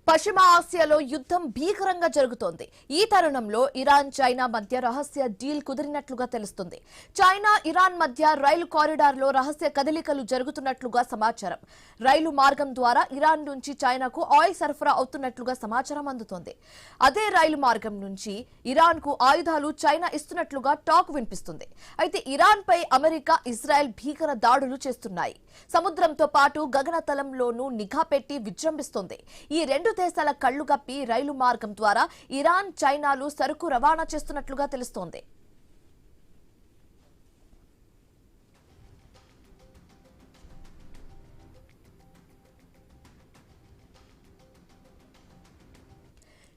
పశ్చిమ ఆసియాలో యుద్ధం భీకరంగా జరుగుతోంది. ఈ తరుణంలో ఇరాన్ చైనా మధ్య రహస్య డీల్ కుదిరినట్లుగా తెలుస్తుంది. చైనా ఇరాన్ మధ్య రైలు కారిడార్లో రహస్య కదలికలు జరుగుతున్నట్లుగా సమాచారం. రైలు మార్గం ద్వారా ఇరాన్ నుంచి చైనాకు ఆయిల్ సరఫరా అవుతున్నట్లుగా సమాచారం అందుతోంది. అదే రైలు మార్గం నుంచి ఇరాన్ కు ఆయుధాలు చైనా ఇస్తున్నట్లుగా టాక్ వినిపిస్తుంది. అయితే ఇరాన్ పై అమెరికా, ఇజ్రాయెల్ భీకర దాడులు చేస్తున్నాయి. సముద్రంతో పాటు గగనతలంలోనూ నిఘా పెట్టి విజృంభిస్తోంది. ఈ రెండు దేశాల కళ్లు గప్పి రైలు మార్గం ద్వారా ఇరాన్, చైనాలు సరుకు రవాణా చేస్తున్నట్లుగా తెలుస్తోంది.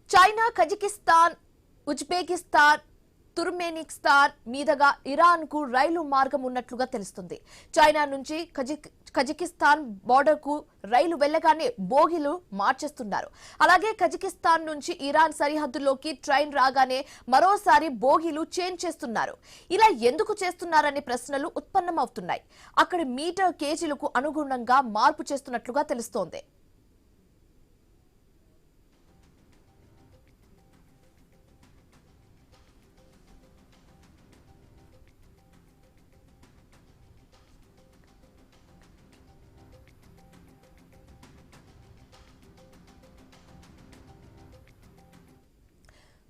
చైనా, కజకిస్తాన్, ఉజ్బెకిస్తాన్, తుర్క్మెనిస్తాన్ మీదుగా ఇరాన్ కు రైలు మార్గం ఉన్నట్లుగా తెలుస్తుంది. చైనా నుంచి కజకిస్తాన్ బోర్డర్ కు రైలు వెళ్లగానే బోగీలు మార్చేస్తున్నారు. అలాగే కజకిస్తాన్ నుంచి ఇరాన్ సరిహద్దులోకి ట్రైన్ రాగానే మరోసారి బోగీలు చేంజ్ చేస్తున్నారు. ఇలా ఎందుకు చేస్తున్నారనే ప్రశ్నలు ఉత్పన్నమవుతున్నాయి. అక్కడి మీటర్ కేజీలకు అనుగుణంగా మార్పు చేస్తున్నట్లుగా తెలుస్తోంది.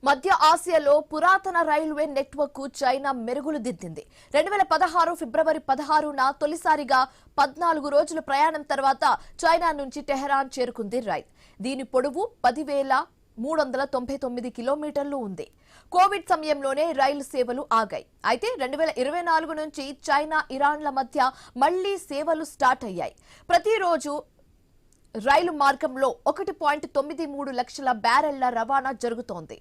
మధ్య ఆసియాలో పురాతన రైల్వే నెట్వర్క్ కు చైనా మెరుగులు దిద్దింది. 2016 ఫిబ్రవరి 16న తొలిసారిగా 14 రోజుల ప్రయాణం తర్వాత చైనా నుంచి టెహరాన్ చేరుకుంది రైల్. దీని పొడవు 10,399 కిలోమీటర్లు ఉంది. కోవిడ్ సమయంలోనే రైలు సేవలు ఆగాయి. అయితే 2024 నుంచి చైనా, ఇరాన్ల మధ్య మళ్లీ సేవలు స్టార్ట్ అయ్యాయి. ప్రతిరోజు రైలు మార్గంలో 1.93 లక్షల బ్యారెళ్ల రవాణా జరుగుతోంది.